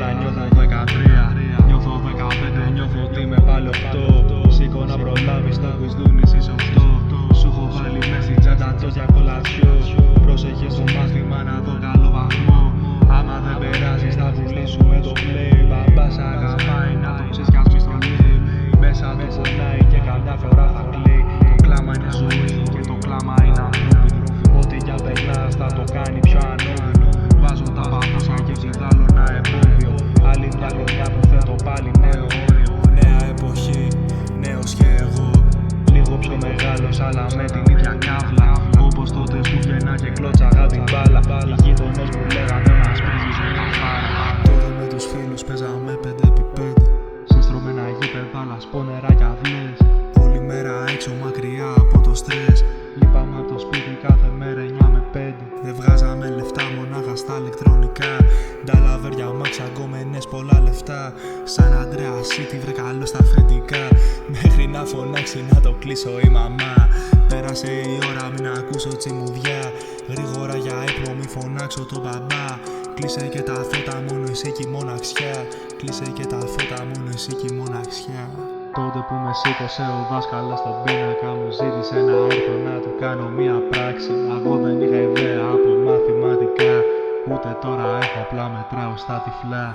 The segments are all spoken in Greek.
αλλά νιώθω 13. Νιώθω 15, νιώθω ότι είμαι πάλι 8. Σήκω να προλάβεις, τα βυσδούν εσείς 8. Σου έχω βάλει μέσα στην τσάντα το για κολατσιό. Πρόσεχε στο μάθημα να δω καλό βαθμό. Άμα δεν περάσεις θα βουλήσουμε το play. Μπαμπάς αγαπάει να το ξέρεις κι ας μη στο λέει. Μέσα του πονάει και καμιά φορά θα κλαίει. Το κλάμα είναι ζωή και το κλάμα είναι ανθρώπινο. Ό,τι για περνάς θα το κάνει πιο ανώδυνο. Βάζω τα παπούτσια και ψηδάλω ένα εμπόδιο. Άλλη μια χρονιά που θέτω πάλι νέο όριο. Νέα εποχή, νέος και εγώ. Λίγο πιο μεγάλος αλλά με την ίδια κάβλα. Όπως τότε που βγαίνα και κλώτσαγα την μπάλα. Οι γείτονες μου λέγανε μας πρίζεις μια φάρα. Τότε με τους φίλους παίζαμε 5x5. Σε στρωμένα γήπεδα αλλά σπονερά κι αυλές. Όλη μέρα έξω μακριά από το στρες. Λείπαμε από το σπίτι κάθε μέρα 9 με 5. Δεν βγάζαμε λεφτά μονάχα στα ηλεκτρονικά. Νταλαβέρια, μάξα, γκόμενες, πολλά λεφτά. Σαν Αντρέα Σίτι βρε καλό στα αφεντικά. Μέχρι να φωνάξει να το κλείσω η μαμά. Πέρασε η ώρα μην ακούσω τσιμουδιά. Γρήγορα για ύπνο μη φωνάξω τον μπαμπά. Κλείσε και τα φώτα μόνο εσύ κι η μοναξιά. Κλείσε και τα φώτα μόνο εσύ κι η μοναξιά. Τότε που με σήκωσε ο δάσκαλος στον πίνακα μου ζήτησε να έρθω να του κάνω μία πράξη. Εγώ δεν είχα ιδέα από μαθηματικά. Ούτε τώρα έχω, απλά μετράω στα τυφλά.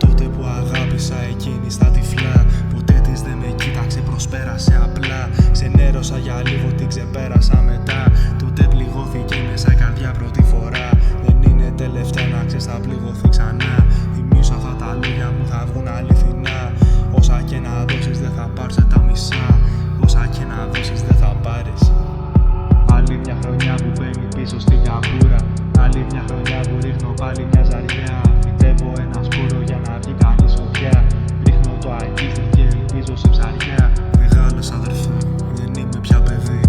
Τότε που αγάπησα εκείνη στα τυφλά. Ποτέ της δεν με κοίταξε, προσπέρασε απλά. Ξενέρωσα για λίγο, την ξεπέρασα μετά. Τότε πληγώθηκε μέσα η καρδιά πρώτη φορά. Δεν είναι τελευταία να ξέρεις θα πληγωθεί ξανά. Θυμίζω αυτά τα λόγια μου θα βγουν αληθινά. Όσα και να δώσεις δεν θα πάρεις τα μισά. Όσα και να δώσεις δεν θα πάρεις. Άλλη μια χρονιά που μπαίνει πίσω στη γαμπούρα. Άλλη μια χρονιά που ρίχνω πάλι μια ζαριά. Φυτεύω ένα σπόρο για να βγει καλή σοδιά. Ρίχνω το αγκίστη και ελπίζω σε ψαριά. Μεγάλος αδερφέ, δεν είμαι πια παιδί.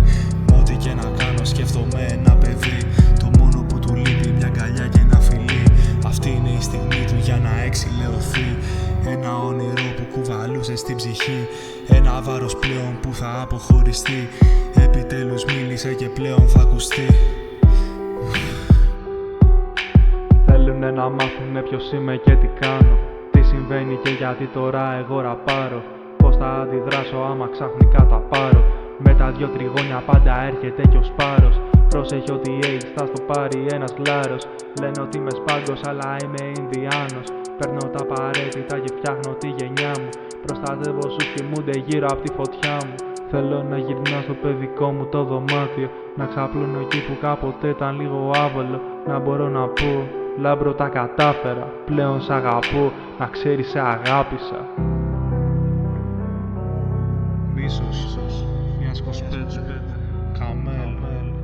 Ό,τι και να κάνω σκέφτομαι ένα παιδί. Το μόνο που του λείπει μια αγκαλιά και ένα φιλί. Αυτή είναι η στιγμή του για να εξηλαιωθεί. Ένα όνειρο που κουβαλούσε στην ψυχή. Ένα βάρος πλέον που θα αποχωριστεί. Επιτέλους μίλησε και πλέον θα ακουστεί. Θέλουνε να μάθουνε ποιος είμαι και τι κάνω. Τι συμβαίνει και γιατί τώρα εγώ ραπάρω. Πώς θα αντιδράσω άμα ξαφνικά τα πάρω. Με τα δυο τριγώνια πάντα έρχεται κι ο σπάρος. Πρόσεχε ότι AIDS θα στο πάρει ένας γλάρος. Λένε ότι είμαι σπάγκος αλλά είμαι Ινδιάνος. Παίρνω τα απαραίτητα και φτιάχνω τη γενιά μου. Προστατεύω όσους κοιμούνται γύρω από τη φωτιά μου. Θέλω να γυρνάω στο παιδικό μου το δωμάτιο. Να ξαπλώνω εκεί που κάποτε ήταν λίγο άβολο. Να μπορώ να πω λάμπρο τα κατάφερα. Πλέον σ' αγαπώ, να ξέρεις σε αγάπησα. Μίσος, 25, Καμέλ.